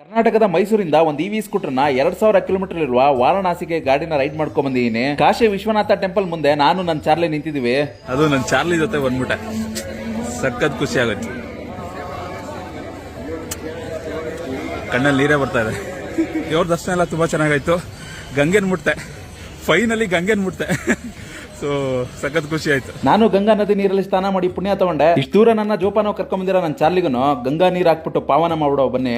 ಕರ್ನಾಟಕದ ಮೈಸೂರಿಂದ ಒಂದು ಇವಿ ಸ್ಕೂಟರ್ನ 2000 ಕಿಲೋಮೀಟರ್ ಇರುವ ವಾರಣಾಸಿಗೆ ಗಾಡಿನ ರೈಡ್ ಮಾಡ್ಕೊಂಡ್ ಬಂದಿದ್ದೀನಿ. ಕಾಶಿ ವಿಶ್ವನಾಥ ಟೆಂಪಲ್ ಮುಂದೆ ನಾನು ನನ್ನ ಚಾರ್ಲಿ ನಿಂತಿದ್ದೀವಿ. ಅದು ನನ್ನ ಚಾರ್ಲಿ ಜೊತೆ ಬಂದ್ಬಿಟ್ಟೆ, ಸಖತ್ ಖುಷಿ ಆಗುತ್ತೆ. ಕಣ್ಣಲ್ಲಿ ನೀರೇ ಬರ್ತಾ ಇದೆ. ದೇವ್ರ ದರ್ಶನ ಎಲ್ಲ ತುಂಬಾ ಚೆನ್ನಾಗಾಯ್ತು. ಗಂಗೆನ್ ಮುಟ್ತೆ, ಫೈನಲಿ ಗಂಗೆನ್ ಮುಟ್ತೆ. ಸೊ ಸಖತ್ ಖುಷಿ ಆಯ್ತು. ನಾನು ಗಂಗಾ ನದಿ ನೀರಲ್ಲಿ ಸ್ನಾನ ಮಾಡಿ ಪುಣ್ಯ ತಗೊಂಡೆ. ಇಷ್ಟು ದೂರ ನನ್ನ ಜೋಪಾನ ಕರ್ಕೊಂಡ್ ಬಂದಿರೋ ನನ್ನ ಚಾರ್ಲಿಗೂ ಗಂಗಾ ನೀರ್ ಹಾಕ್ಬಿಟ್ಟು ಪಾವನ ಮಾಡ್ಬಿಡೋ ಬನ್ನಿ.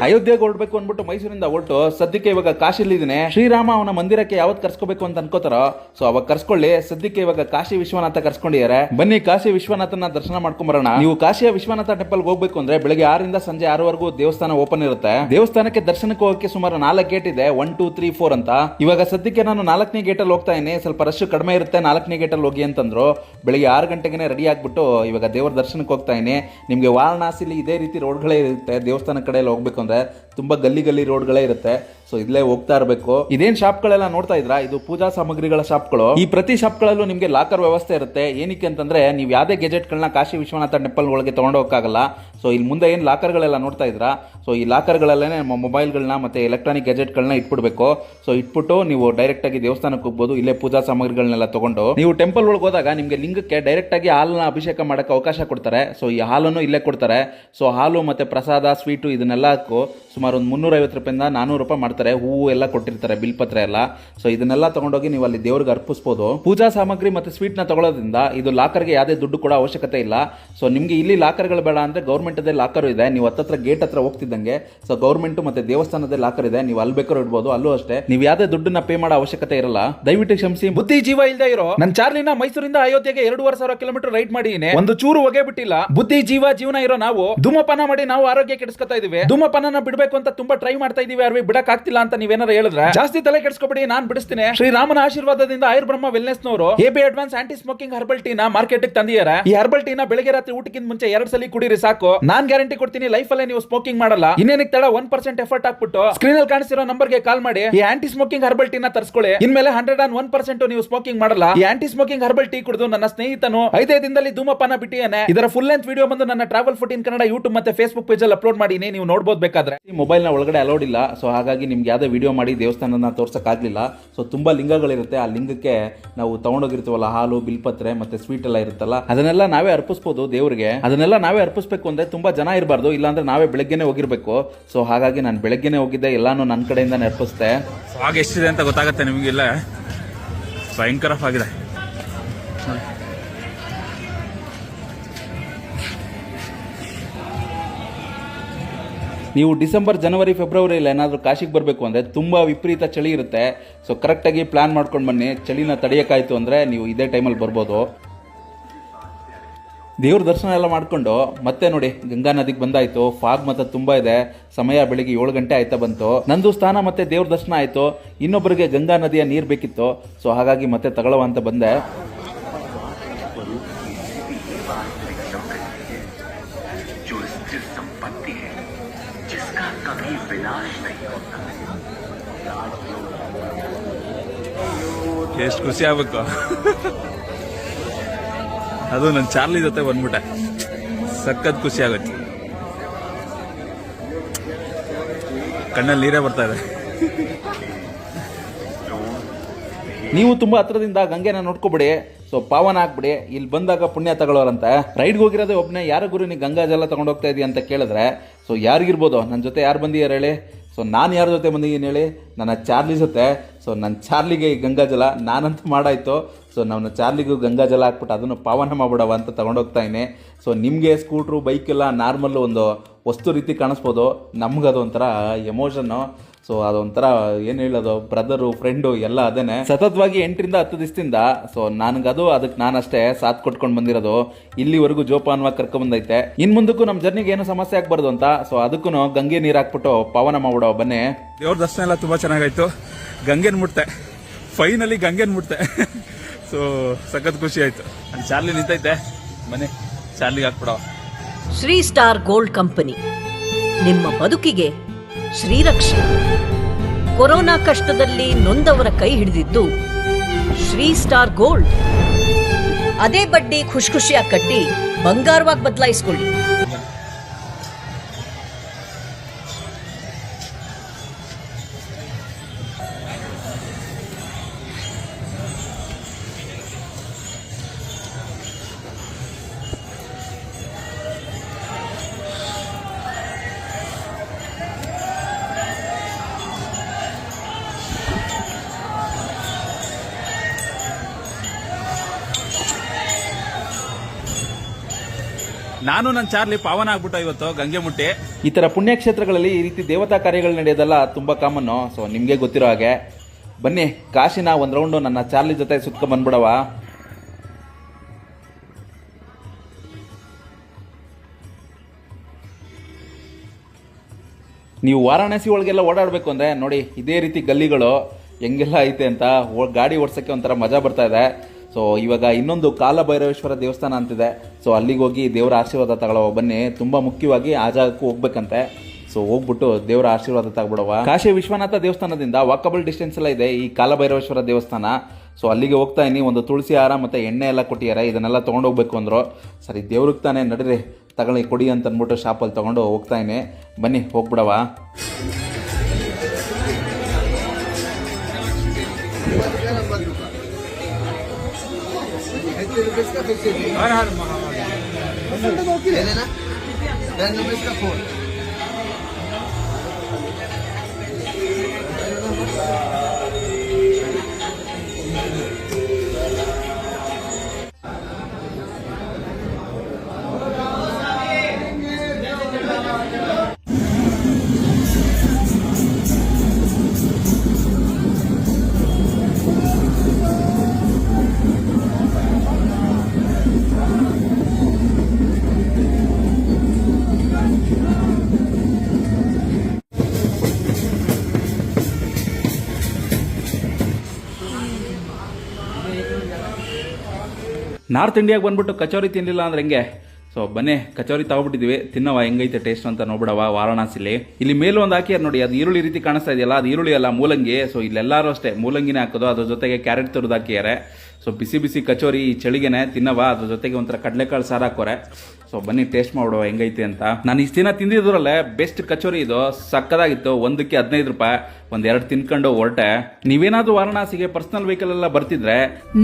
ಅಯೋಧ್ಯೆಗೆ ಹೊರಡ್ಬೇಕು ಅಂದ್ಬಿಟ್ಟು ಮೈಸೂರಿಂದ ಹೊರಟು ಸದ್ಯಕ್ಕೆ ಇವಾಗ ಕಾಶಿಲಿದ್ದೀನಿ. ಶ್ರೀರಾಮ ಅವನ ಮಂದಿರಕ್ಕೆ ಯಾವತ್ ಕರ್ಸ್ಕೋಬೇಕು ಅಂತ ಅನ್ಕೋತಾರೋ ಸೊ ಅವಾಗ ಕರ್ಸ್ಕೊಳ್ಳಿ. ಸದ್ಯಕ್ಕೆ ಇವಾಗ ಕಾಶಿ ವಿಶ್ವನಾಥ ಕರ್ಸ್ಕೊಂಡಿದ್ದಾರೆ. ಬನ್ನಿ ಕಾಶಿ ವಿಶ್ವನಾಥನ ದರ್ಶನ ಮಾಡ್ಕೊಂಡ್ ಬರೋಣ. ನೀವು ಕಾಶಿಯ ವಿಶ್ವನಾಥ ಟೆಂಪಲ್ ಹೋಗ್ಬೇಕು ಅಂದ್ರೆ ಬೆಳಗ್ಗೆ 6ರಿಂದ ಸಂಜೆ 6ವರೆಗೂ ದೇವಸ್ಥಾನ ಓಪನ್ ಇರುತ್ತೆ. ದೇವಸ್ಥಾನಕ್ಕೆ ದರ್ಶನಕ್ಕೆ ಹೋಗಕ್ಕೆ ಸುಮಾರು 4 ಗೇಟ್ ಇದೆ, 1, 2, 3, 4 ಅಂತ. ಇವಾಗ ಸದ್ಯಕ್ಕೆ ನಾನು 4ನೇ ಗೇಟ್ ಅಲ್ಲಿ ಹೋಗ್ತಾ ಇದೀನಿ. ಸ್ವಲ್ಪ ರಶ್ ಕಡಿಮೆ ಇರುತ್ತೆ, 4ನೇ ಗೇಟ್ ಅಲ್ಲಿ ಹೋಗಿ ಅಂತಂದ್ರು. ಬೆಳಿಗ್ಗೆ 6 ಗಂಟೆಗೆ ರೆಡಿ ಆಗ್ಬಿಟ್ಟು ಇವಾಗ ದೇವರ ದರ್ಶನಕ್ಕೆ ಹೋಗ್ತಾ ಇದೀನಿ. ನಿಮ್ಗೆ ವಾರಣಾಸಿಲಿ ಇದೇ ರೀತಿ ರೋಡ್ಗಳೇ ಇರುತ್ತೆ. ದೇವಸ್ಥಾನ ಕಡೆಯಲ್ಲಿ ಹೋಗ್ಬೇಕು ಅಂದ್ರೆ ತುಂಬಾ ಗಲ್ಲಿ ರೋಡ್ಗಳೇ ಇರುತ್ತೆ. ಸೊ ಇಲ್ಲೇ ಹೋಗ್ತಾ ಇರಬೇಕು. ಇದೇನ್ ಶಾಪ್ಗಳೆಲ್ಲ ನೋಡ್ತಾ ಇದ್ರಾ, ಇದು ಪೂಜಾ ಸಾಮಗ್ರಿಗಳ ಶಾಪ್ಗಳು. ಈ ಪ್ರತಿ ಶಾಪ್ಗಳಲ್ಲೂ ನಿಮ್ಗೆ ಲಾಕರ್ ವ್ಯವಸ್ಥೆ ಇರುತ್ತೆ. ಏನಕ್ಕೆ ಅಂತಂದ್ರೆ ನೀವು ಯಾವ್ದೇ ಗೆಜೆಟ್ಗಳನ್ನ ಕಾಶಿ ವಿಶ್ವನಾಥ ಟೆಂಪಲ್ ಒಳಗೆ ತಗೊಂಡೋಗಕ್ಕಾಗಲ್ಲ. ಸೊ ಇಲ್ಲಿ ಮುಂದೆ ಏನ್ ಲಾಕರ್ಗಳೆಲ್ಲ ನೋಡ್ತಾ ಇದ್ರಾ, ಸೊ ಈ ಲಾಕರ್ಗಳಲ್ಲೇ ನಮ್ಮ ಮೊಬೈಲ್ಗಳನ್ನ ಮತ್ತೆ ಎಲೆಕ್ಟ್ರಾನಿಕ್ ಗೆಜೆಟ್ಗಳನ್ನ ಇಟ್ಬಿಡ್ಬೇಕು. ಸೊ ಇಟ್ಬಿಟ್ಟು ನೀವು ಡೈರೆಕ್ಟ್ ಆಗಿ ದೇವಸ್ಥಾನಕ್ಕೆ ಹೋಗ್ಬೋದು. ಇಲ್ಲೇ ಪೂಜಾ ಸಾಮಗ್ರಿಗಳನ್ನೆಲ್ಲ ತಗೊಂಡು ನೀವು ಟೆಂಪಲ್ ಒಳಗೆ ಹೋದಾಗ ನಿಮ್ಗೆ ಲಿಂಗಕ್ಕೆ ಡೈರೆಕ್ಟ್ ಆಗಿ ಹಾಲನ್ನ ಅಭಿಷೇಕ ಮಾಡಕ್ಕೆ ಅವಕಾಶ ಕೊಡ್ತಾರೆ. ಸೊ ಈ ಹಾಲನ್ನು ಇಲ್ಲೇ ಕೊಡ್ತಾರೆ. ಸೊ ಹಾಲು ಮತ್ತೆ ಪ್ರಸಾದ, ಸ್ವೀಟು ಇದನ್ನೆಲ್ಲಕ್ಕೂ ಸುಮಾರು ಒಂದು 350 ರೂಪಾಯಿಂದ 400 ರೂಪಾಯಿ ಮಾಡ್ತಾರೆ. ಹೂವು ಎಲ್ಲ ಕೊಟ್ಟಿರ್ತಾರೆ, ಬಿಲ್ಪತ್ರೆ ಎಲ್ಲ. ಸೊ ಇದನ್ನೆಲ್ಲ ತಗೊಂಡೋಗಿ ನೀವು ಅಲ್ಲಿ ದೇವ್ರಿಗೆ ಅರ್ಪಿಸಬಹುದು. ಪೂಜಾ ಸಾಮಗ್ರಿ ಮತ್ತೆ ಸ್ವೀಟ್ ನ ತಗೊಳ್ಳೋದ್ರಿಂದ ಇದು ಲಾಕರ್ಗೆ ಯಾವುದೇ ದುಡ್ಡು ಕೂಡ ಅವಶ್ಯಕತೆ ಇಲ್ಲ. ಸೊ ನಿಮ್ಗೆ ಇಲ್ಲಿ ಲಾಕರ್ಗಳು ಬೇಡ ಅಂದ್ರೆ ಗೌರ್ಮೆಂಟ್ ಲಾಕರ್ ಇದೆ. ನೀವು ಹತ್ತತ್ರ ಗೇಟ್ ಹತ್ರ ಹೋಗ್ತಿದ್ದಂಗೆ ಸೊ ಗೌರ್ಮೆಂಟ್ ಮತ್ತೆ ದೇವಸ್ಥಾನದ ಲಾಕರ್ ಇದೆ. ನೀವು ಅಲ್ಲಿ ಬೇಕಾದ್ರೂ ಇಡ್ಬೋದು. ಅಲ್ಲೂ ಅಷ್ಟೇ, ನೀವು ಯಾವುದೇ ದುಡ್ಡನ್ನ ಪೇ ಮಾಡೋ ಅವಶ್ಯಕತೆ ಇರಲ್ಲ. ದಯವಿಟ್ಟು ಕ್ಷಮಿಸಿ. ಬುದ್ಧಿ ಜೀವ ಇಲ್ಲದೆ ಇರೋ ನನ್ನ ಚಾರ್ಲಿನ ಮೈಸೂರಿಂದ ಅಯೋಧ್ಯೆಗೆ 2500 ಕಿಲೋಮೀಟರ್ ರೈಡ್ ಮಾಡಿದ್ದೀನಿ. ಒಂದು ಚೂರು ಹೊಗೆ ಬಿಟ್ಟಿಲ್ಲ. ಬುದ್ಧಿ ಜೀವನ ಇರೋ ನಾವು ಧೂಮಪಾನ ಮಾಡಿ ನಾವು ಆರೋಗ್ಯ ಕೆಡಿಸ್ಕೊತಾ ಇದೀವಿ. ಧೂಮಪಾನ ಬಿಡಬೇಕು ಅಂತ ತುಂಬಾ ಟ್ರೈ ಮಾಡ್ತಾ ಇದೀವಿ. ಅರ್ವಿ ಬಿಡಕ್ ಆಗ್ತಿಲ್ಲ ಅಂತ ನೀವೇನಾರು ಹೇಳಿದ್ರೆ ಜಾಸ್ತಿ ತಲೆ ಕೆಡಿಸ್ಕೊಬೇಡಿ, ನಾನ್ ಬಿಡಿಸ್ತೀನಿ. ಶ್ರೀರಾಮನ ಆಶೀರ್ವಾದದಿಂದ ಆಯುರ್ಬ್ರಹ್ಮ ವೆಲ್ನೆಸ್ ನವರು AB advance anti smoking herbal tea ನ ಮಾರ್ಕೆಟ್ ತಂದಿದ್ದಾರೆ. ಈ ಹರ್ಬಲ್ ಟೀ ನ ಬೆಳಗ್ಗೆ ರಾತ್ರಿ ಊಟಕ್ಕಿಂತ ಮುಂಚೆ 2 ಸಲ ಕುಡೀರಿ ಸಾಕು. ನಾನ್ ಗ್ಯಾರಂಟಿ ಕೊಡ್ತೀನಿ, ಲೈಫ್ ಅಲ್ಲೇ ನೀವು ಸ್ಮೋಕಿಂಗ್ ಮಾಡಲ್ಲ. ಇನ್ನೇನಕ್ಕೆ ತಡ 1% ಎಫರ್ಟ್ ಹಾಕ್ಬಿಟ್ಟು ಸ್ಕ್ರೀನ್ ಅಲ್ಲಿ ಕಾಣಿಸಿರೋ ನಂಬರ್ ಗೆ ಕಾಲ್ ಮಾಡಿ ಈ ಆಂಟಿ ಸ್ಮೋಕಿಂಗ್ ಹರ್ಬಲ್ ಟೀ ನ ತರಿಸ್ಕೊಳ್ಳಿ. ಇನ್ಮೇಲೆ 101% ನೀವು ಸ್ಮೋಕಿಂಗ್ ಮಾಡಲ್ಲ. ಈ ಆಂಟಿ ಸ್ಮೋಕಿಂಗ್ ಹರ್ಬಲ್ ಟೀ ಕುಡಿದು ನನ್ನ ಸ್ನೇಹಿತನು 5 ದಿನದಲ್ಲಿ ಧೂಮಪಾನ ಬಿಟ್ಟಿಯಾನೆ. ಇದರ ಫುಲ್ ಲೆಂತ್ ವಿಡಿಯೋ ಬಂದು ನನ್ನ ಟ್ರಾವೆಲ್ 14 ಕನ್ನಡ ಯೂಟ್ಯೂಬ್ ಮತ್ತೆ ಫೇಸ್ಬುಕ್ ಪೇಜ್ ಅಲ್ಲಿ ಅಪ್ಲೋಡ್ ಮಾಡಿನಿ, ನೀವು ನೋಡಬಹುದು ಬೇಕಾದ್ರೆ. ಈ ಮೊಬೈಲ್ ನ ಒಳಗಡೆ ಅಲೋಡ್ ಇಲ್ಲ. ಸೊ ಹಾಗಾಗಿ ನಿಮ್ಗೆ ಯಾವ್ದೇ ವಿಡಿಯೋ ಮಾಡಿ ದೇವಸ್ಥಾನನ ತೋರ್ಸಕ್ ಆಗ್ಲಿಲ್ಲ. ಸೊ ತುಂಬಾ ಲಿಂಗಗಳಿರುತ್ತೆ. ಆ ಲಿಂಗಕ್ಕೆ ನಾವು ತಗೊಂಡೋಗಿರ್ತೀವಲ್ಲ ಹಾಲು, ಬಿಲ್ಪತ್ರೆ ಮತ್ತೆ ಸ್ವೀಟ್ ಎಲ್ಲ ಇರುತ್ತಲ್ಲ, ಅದನ್ನೆಲ್ಲ ನಾವೇ ಅರ್ಪಿಸಬಹುದು ದೇವ್ರಿಗೆ. ಅದನ್ನೆಲ್ಲ ನಾವೇ ಅರ್ಪಿಸಬೇಕು ಅಂದ್ರೆ ತುಂಬಾ ಜನ ಇರಬಾರ್ದು, ಇಲ್ಲಾಂದ್ರೆ ನಾವೇ ಬೆಳಗ್ಗೆನೆ ಹೋಗಿರ್ಬೇಕು. ಸೊ ಹಾಗಾಗಿ ನಾನು ಬೆಳಗ್ಗೆನೆ ಹೋಗಿದ್ದೆ, ಎಲ್ಲಾನು ನನ್ನ ಕಡೆಯಿಂದ ಅರ್ಪಿಸ್ದೆ. ಆಗ ಎಷ್ಟಿದೆ ಅಂತ ಗೊತ್ತಾಗುತ್ತೆ ನಿಮಗೆಲ್ಲ. ಭಯಂಕರ ಆಗಿದೆ. ನೀವು ಡಿಸೆಂಬರ್, ಜನವರಿ, ಫೆಬ್ರವರಿಯಲ್ಲಿ ಏನಾದರೂ ಕಾಶಿಗೆ ಬರಬೇಕು ಅಂದರೆ ತುಂಬ ವಿಪರೀತ ಚಳಿ ಇರುತ್ತೆ. ಸೊ ಕರೆಕ್ಟಾಗಿ ಪ್ಲಾನ್ ಮಾಡ್ಕೊಂಡು ಬನ್ನಿ. ಚಳಿನ ತಡೆಯೋಕ್ಕಾಯ್ತು ಅಂದರೆ ನೀವು ಇದೇ ಟೈಮಲ್ಲಿ ಬರ್ಬೋದು. ದೇವ್ರ ದರ್ಶನ ಎಲ್ಲ ಮಾಡಿಕೊಂಡು ಮತ್ತೆ ನೋಡಿ ಗಂಗಾ ನದಿಗೆ ಬಂದಾಯಿತು. ಫಾಗ್ ಮತ್ತೆ ತುಂಬ ಇದೆ. ಸಮಯ ಬೆಳಿಗ್ಗೆ 7 ಗಂಟೆ ಆಯ್ತಾ ಬಂತು. ನಂದು ಸ್ನಾನ ಮತ್ತೆ ದೇವ್ರ ದರ್ಶನ ಆಯಿತು. ಇನ್ನೊಬ್ಬರಿಗೆ ಗಂಗಾ ನದಿಯ ನೀರು ಬೇಕಿತ್ತು. ಸೊ ಹಾಗಾಗಿ ಮತ್ತೆ ತಗೊಳ್ಳೋ ಅಂತ ಬಂದೆ. ಎಷ್ಟು ಖುಷಿ ಆಗ್ಬೇಕು. ಅದು ನನ್ನ ಚಾರ್ಲಿ ಜೊತೆ ಬಂದ್ಬಿಟ್ಟೆ, ಸಖತ್ ಖುಷಿ ಆಗುತ್ತೆ. ಕಣ್ಣಲ್ಲಿ ನೀರೇ ಬರ್ತಾ ಇದೆ. ನೀವು ತುಂಬಾ ಹತ್ರದಿಂದ ಗಂಗೆನ ನೋಡ್ಕೊಬಿಡಿ. ಸೊ ಪಾವನ ಹಾಕ್ಬಿಡಿ. ಇಲ್ಲಿ ಬಂದಾಗ ಪುಣ್ಯ ತಗೊಳ್ಳೋರಂತೆ. ರೈಡ್ಗೆ ಹೋಗಿರೋದೇ ಒಬ್ಬನೇ. ಯಾರ ಗುರು ನೀ ಗಂಗಾ ಜಲ ತಗೊಂಡು ಹೋಗ್ತಾ ಇದೀಯ ಅಂತ ಕೇಳಿದ್ರೆ ಸೊ ಯಾರಿಗಿರ್ಬೋದು. ನನ್ನ ಜೊತೆ ಯಾರು ಬಂದಿದ್ದಾರೆ ಹೇಳಿ? ಸೊ ನಾನು ಯಾರ ಜೊತೆ ಬಂದಿದ್ದೀನಿ ಹೇಳಿ? ನನ್ನ ಚಾರ್ಲಿ ಜೊತೆ. ಸೊ ನನ್ನ ಚಾರ್ಲಿಗೆ ಈ ಗಂಗಾ ಜಲ ನಾನಂತೂ ಮಾಡಾಯ್ತು. ಸೊ ನನ್ನ ಚಾರ್ಲಿಗೂ ಗಂಗಾ ಜಲ ಹಾಕ್ಬಿಟ್ಟು ಅದನ್ನು ಪಾವನ ಮಾಡ್ಬಿಡವ ಅಂತ ತಗೊಂಡೋಗ್ತಾ ಇದ್ದೀನಿ. ಸೊ ನಿಮಗೆ ಸ್ಕೂಟ್ರು, ಬೈಕೆಲ್ಲ ನಾರ್ಮಲ್ಲು ಒಂದು ವಸ್ತು ರೀತಿ ಕಾಣಿಸ್ಬೋದು. ನಮ್ಗದು ಒಂಥರ ಎಮೋಷನ್ನು. ಸೊ ಅದೊಂಥರ ಏನು ಹೇಳೋದು, ಬ್ರದರು, ಫ್ರೆಂಡು ಎಲ್ಲ ಅದೇನೆ. ಸತತವಾಗಿ 8ರಿಂದ 10 ದಿವಸದಿಂದ ಸೊ ನನಗದು ಅದಕ್ಕೆ ನಾನಷ್ಟೇ ಸಾಥ್ ಕೊಟ್ಕೊಂಡು ಬಂದಿರೋದು. ಇಲ್ಲಿವರೆಗೂ ಜೋಪಾನವಾಗಿ ಕರ್ಕೊಂಡ್ಬಂದೈತೆ. ಇನ್ನು ಮುಂದಕ್ಕೂ ನಮ್ಮ ಜರ್ನಿಗೆ ಏನು ಸಮಸ್ಯೆ ಆಗ್ಬಾರ್ದು ಅಂತ ಸೊ ಅದಕ್ಕೂ ಗಂಗೆ ನೀರು ಹಾಕ್ಬಿಟ್ಟು ಪಾವನ ಮಾಡ್ಬಿಡೋ ಬನ್ನಿ. ದೇವ್ರ ದರ್ಶನ ಎಲ್ಲ ತುಂಬಾ ಚೆನ್ನಾಗಾಯ್ತು. ಗಂಗೆನ್ ಮುಟ್ತೆ, ಫೈನಲಿ ಗಂಗೆನ್ ಮುಟ್ತೆ. ಸೊ ಸಖತ್ ಖುಷಿ ಆಯ್ತು. ಚಾರ್ಲಿ ನಿಂತೈತೆ, ಬನ್ನಿ ಚಾರ್ಲಿಗೆ ಹಾಕ್ಬಿಡೋ. ಶ್ರೀ ಸ್ಟಾರ್ ಗೋಲ್ಡ್ ಕಂಪನಿ, ನಿಮ್ಮ ಬದುಕಿಗೆ ಶ್ರೀರಕ್ಷೆ. ಕೊರೋನಾ ಕಷ್ಟದಲ್ಲಿ ನೊಂದವರ ಕೈ ಹಿಡಿದಿದ್ದು ಶ್ರೀ ಸ್ಟಾರ್ ಗೋಲ್ಡ್. ಅದೇ ಬಡ್ಡಿ ಖುಷಿಯಾಗಿ ಕಟ್ಟಿ ಬಂಗಾರವಾಗಿ ಬದಲಾಯಿಸ್ಕೊಳ್ಳಿ. ನಾನು ನನ್ನ ಚಾರ್ಲಿ ಪಾವನ ಆಗ್ಬಿಟ್ಟು ಇವತ್ತು ಗಂಗೆ ಮುಟ್ಟಿ. ಈ ತರ ಪುಣ್ಯಕ್ಷೇತ್ರಗಳಲ್ಲಿ ಈ ರೀತಿ ದೇವತಾ ಕಾರ್ಯಗಳು ನಡೆಯೋದೆಲ್ಲ ತುಂಬಾ ಕಾಮನ್ನು. ಸೊ ನಿಮ್ಗೆ ಗೊತ್ತಿರೋ ಹಾಗೆ ಬನ್ನಿ ಕಾಶಿನ ಒಂದ್ ರೌಂಡು ನನ್ನ ಚಾರ್ಲಿ ಜೊತೆ ಸುತ್ಕೊಂಡ್ ಬಂದ್ಬಿಡವ. ನೀವು ವಾರಾಣಸಿ ಒಳಗೆಲ್ಲ ಓಡಾಡಬೇಕು ಅಂದರೆ ನೋಡಿ ಇದೇ ರೀತಿ ಗಲ್ಲಿಗಳು ಹೆಂಗೆಲ್ಲ ಐತೆ ಅಂತ ಗಾಡಿ ಓಡಿಸೋಕ್ಕೆ ಒಂಥರ ಮಜಾ ಬರ್ತಾ ಇದೆ. ಸೊ ಇವಾಗ ಇನ್ನೊಂದು ಕಾಲಭೈರವೇಶ್ವರ ದೇವಸ್ಥಾನ ಅಂತಿದೆ. ಸೊ ಅಲ್ಲಿಗೆ ಹೋಗಿ ದೇವರ ಆಶೀರ್ವಾದ ತಗೊಳ್ಳೋ ಬನ್ನಿ. ತುಂಬ ಮುಖ್ಯವಾಗಿ ಆ ಜಾಗಕ್ಕೂ ಹೋಗ್ಬೇಕಂತೆ. ಸೊ ಹೋಗ್ಬಿಟ್ಟು ದೇವರ ಆಶೀರ್ವಾದ ತಗೊಬಿಡವ. ಕಾಶಿ ವಿಶ್ವನಾಥ ದೇವಸ್ಥಾನದಿಂದ ವಾಕಬಲ್ ಡಿಸ್ಟೆನ್ಸ್ ಎಲ್ಲ ಇದೆ ಈ ಕಾಲಭೈರವೇಶ್ವರ ದೇವಸ್ಥಾನ. ಸೊ ಅಲ್ಲಿಗೆ ಹೋಗ್ತಾ ಇನಿ. ಒಂದು ತುಳಸಿ ಹಾರ ಮತ್ತು ಎಣ್ಣೆ ಎಲ್ಲ ಕೊಟ್ಟಿದ್ದಾರೆ. ಇದನ್ನೆಲ್ಲ ತೊಗೊಂಡೋಗ್ಬೇಕು ಅಂದರು. ಸರಿ ದೇವ್ರಿಗೆ ತಾನೇ ನಡೀರಿ ತಗೊಳ್ಳಿ ಕೊಡಿ ಅಂತ ಅಂದ್ಬಿಟ್ಟು ಶಾಪಲ್ಲಿ ತೊಗೊಂಡು ಹೋಗ್ತಾ ಇನಿ. ಬನ್ನಿ ಹೋಗ್ಬಿಡವ. ನಾರ್ತ್ ಇಂಡಿಯಾಗೆ ಬಂದ್ಬಿಟ್ಟು ಕಚೋರಿ ತಿನ್ನಲಿಲ್ಲ ಅಂದ್ರೆ ಹೆಂಗೆ? ಸೊ ಬನ್ನಿ ಕಚೋರಿ ತಗೊಬಿಟ್ಟಿದ್ವಿ, ತಿನ್ನವ ಹೆಂಗೈತೆ ಟೇಸ್ಟ್ ಅಂತ ನೋಡ್ಬಿಡವ. ವಾರಾಣಸಿಲಿ ಇಲ್ಲಿ ಮೇಲೂ ಒಂದು ಹಾಕಿಯಾರ ನೋಡಿ, ಅದು ಈರುಳ್ಳಿ ರೀತಿ ಕಾಣಿಸ್ತಾ ಇದೆಯಲ್ಲ, ಅದು ಈರುಳ್ಳಿ ಅಲ್ಲ ಮೂಲಂಗಿ. ಸೊ ಇಲ್ಲೆಲ್ಲರೂ ಅಷ್ಟೇ ಮೂಲಂಗಿನೇ ಹಾಕೋದು, ಅದ್ರ ಜೊತೆಗೆ ಕ್ಯಾರೆಟ್ ತುರಿದು ಹಾಕಿದ್ದಾರೆ. ಸೊ ಬಿಸಿ ಬಿಸಿ ಕಚೋರಿ ಈ ಚಳಿಗೆನೆ ತಿನ್ನವ, ಅದ್ರ ಜೊತೆಗೆ ಒಂಥರ ಕಡಲೆಕಾಳು ಸಾರು ಹಾಕೋರೆ. ಸೊ ಬನ್ನಿ ಟೇಸ್ಟ್ ಮಾಡ್ಬಿಡುವ ಹೆಂಗೈತೆ ಅಂತ. ನಾನು ಇಷ್ಟು ದಿನ ತಿಂದಿದ್ರಲ್ಲೇ ಬೆಸ್ಟ್ ಕಚೋರಿ ಇದು, ಸಕ್ಕದಾಗಿತ್ತು. ಒಂದಕ್ಕೆ 15 ರೂಪಾಯಿ, ಒಂದೆರಡು ತಿನ್ಕೊಂಡು ಹೊರಟೆ. ನೀವೇನಾದ್ರೂ ವಾರಣಾಸಿಗೆ ಪರ್ಸನಲ್ ವೆಹಿಕಲ್ ಎಲ್ಲ ಬರ್ತಿದ್ರೆ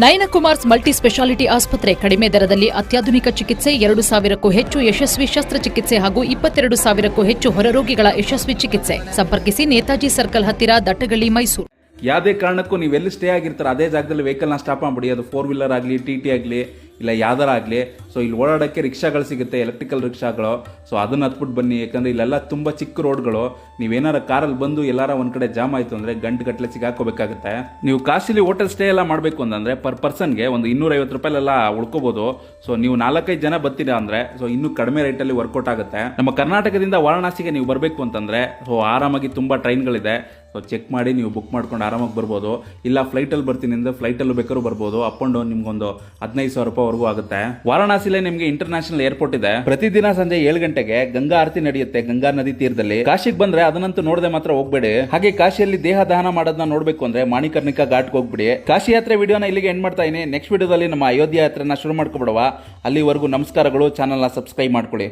ನಯನಕುಮಾರ್ಸ್ ಮಲ್ಟಿ ಸ್ಪೆಷಾಲಿಟಿ ಆಸ್ಪತ್ರೆ ಕಡಿಮೆ ದರದಲ್ಲಿ ಅತ್ಯಾಧುನಿಕ ಚಿಕಿತ್ಸೆ, 2,000ಕ್ಕೂ ಹೆಚ್ಚು ಯಶಸ್ವಿ ಶಸ್ತ್ರಚಿಕಿತ್ಸೆ ಹಾಗೂ 22,000ಕ್ಕೂ ಹೆಚ್ಚು ಹೊರರೋಗಿಗಳ ಯಶಸ್ವಿ ಚಿಕಿತ್ಸೆ. ಸಂಪರ್ಕಿಸಿ ನೇತಾಜಿ ಸರ್ಕಲ್ ಹತ್ತಿರ, ದಟ್ಟಗಳ್ಳಿ, ಮೈಸೂರು. ಯಾವುದೇ ಕಾರಣಕ್ಕೂ ನೀವೆಲ್ಲಿ ಸ್ಟೇ ಆಗಿರ್ತಾರೆ ಅದೇ ಜಾಗದಲ್ಲಿ ವೆಹಿಕಲ್ನ ಸ್ಟಾಪ್ ಮಾಡ್ಬಿಡಿ. ಅದು 4 ವೀಲರ್ ಆಗಲಿ, TT ಆಗಲಿ, ಇಲ್ಲ ಯಾವ್ದಾರ ಆಗಲಿ. ಸೊ ಇಲ್ಲಿ ಓಡಾಡೋಕ್ಕೆ ರಿಕ್ಷಾಗಳು ಸಿಗುತ್ತೆ, ಎಲೆಕ್ಟ್ರಿಕಲ್ ರಿಕ್ಷಾಗಳು. ಸೊ ಅದನ್ನ ಹತ್ಬಿಟ್ಟು ಬನ್ನಿ, ಯಾಕಂದರೆ ಇಲ್ಲೆಲ್ಲ ತುಂಬ ಚಿಕ್ಕ ರೋಡ್ಗಳು. ನೀವೇನಾರ ಕಾರಲ್ಲಿ ಬಂದು ಎಲ್ಲಾರ ಒಂದು ಕಡೆ ಜಾಮ್ ಆಯಿತು ಅಂದರೆ ಗಂಟೆಗಟ್ಟಲೆ ಸಿಗಾಕೋಬೇಕಾಗುತ್ತೆ. ನೀವು ಕಾಶಿಲಿ ಹೋಟೆಲ್ ಸ್ಟೇ ಎಲ್ಲ ಮಾಡಬೇಕು ಅಂತಂದರೆ ಪರ್ ಪರ್ಸನ್ಗೆ ಒಂದು 250 ರೂಪಾಯಿಲೆಲ್ಲ ಉಳ್ಕೋಬೋದು. ಸೊ ನೀವು 4-5 ಜನ ಬರ್ತೀರಾ ಅಂದರೆ ಸೊ ಇನ್ನೂ ಕಡಿಮೆ ರೇಟಲ್ಲಿ ವರ್ಕೌಟ್ ಆಗುತ್ತೆ. ನಮ್ಮ ಕರ್ನಾಟಕದಿಂದ ವಾರಣಾಸಿಗೆ ನೀವು ಬರಬೇಕು ಅಂತಂದರೆ ಸೊ ಆರಾಮಾಗಿ ತುಂಬ ಟ್ರೈನ್ಗಳಿದೆ. ಸೊ ಚೆಕ್ ಮಾಡಿ ನೀವು ಬುಕ್ ಮಾಡ್ಕೊಂಡು ಆರಾಮಾಗಿ ಬರ್ಬೋದು. ಇಲ್ಲ ಫ್ಲೈಟಲ್ಲಿ ಬರ್ತೀನಿ ಅಂದರೆ ಫ್ಲೈಟಲ್ಲೂ ಬೇಕಾದ್ರೂ ಬರ್ಬೋದು. ಅಪ್ ಅಂಡ್ ಡೌನ್ ನಿಮ್ಗೊಂದು 15,000 ರೂಪಾಯಿವರೆಗೂ ಆಗುತ್ತೆ. ವಾರಣಾಸಿಲೇ ನಿಮಗೆ ಇಂಟರ್ನ್ಯಾಷನಲ್ ಏರ್ಪೋರ್ಟ್ ಇದೆ. ಪ್ರತಿದಿನ ಸಂಜೆ 7 ಗಂಟೆಗೆ ಗಂಗಾ ಆರತಿ ನಡೆಯುತ್ತೆ ಗಂಗಾ ನದಿ ತೀರದಲ್ಲಿ. ಕಾಶಿಗೆ ಬಂದ್ರೆ ಅದನ್ನಂತೂ ನೋಡದೆ ಮಾತ್ರ ಹೋಗ್ಬೇಡಿ. ಹಾಗೆ ಕಾಶಿಯಲ್ಲಿ ದೇಹ ದಾನ ಮಾಡೋದನ್ನ ನೋಡ್ಬೇಕು ಅಂದ್ರೆ ಮಾಣಿಕರ್ಣಿಕಾ ಘಾಟ್ಗೆ ಹೋಗ್ಬಿಡಿ. ಕಾಶಿ ಯಾತ್ರೆ ವಿಡಿಯೋನ ಇಲ್ಲಿಗೆ ಎಂಡ್ ಮಾಡ್ತಾ ಇದೀನಿ. ನೆಕ್ಸ್ಟ್ ವಿಡಿಯೋದಲ್ಲಿ ನಮ್ಮ ಅಯೋಧ್ಯ ಯಾತ್ರೆನ ಶುರು ಮಾಡ್ಕೊಬಿಡುವ. ಅಲ್ಲಿವರೆಗೂ ನಮಸ್ಕಾರಗಳು. ಚಾನಲ್ನ ಸಬ್ಸ್ಕ್ರೈಬ್ ಮಾಡ್ಕೊಳ್ಳಿ.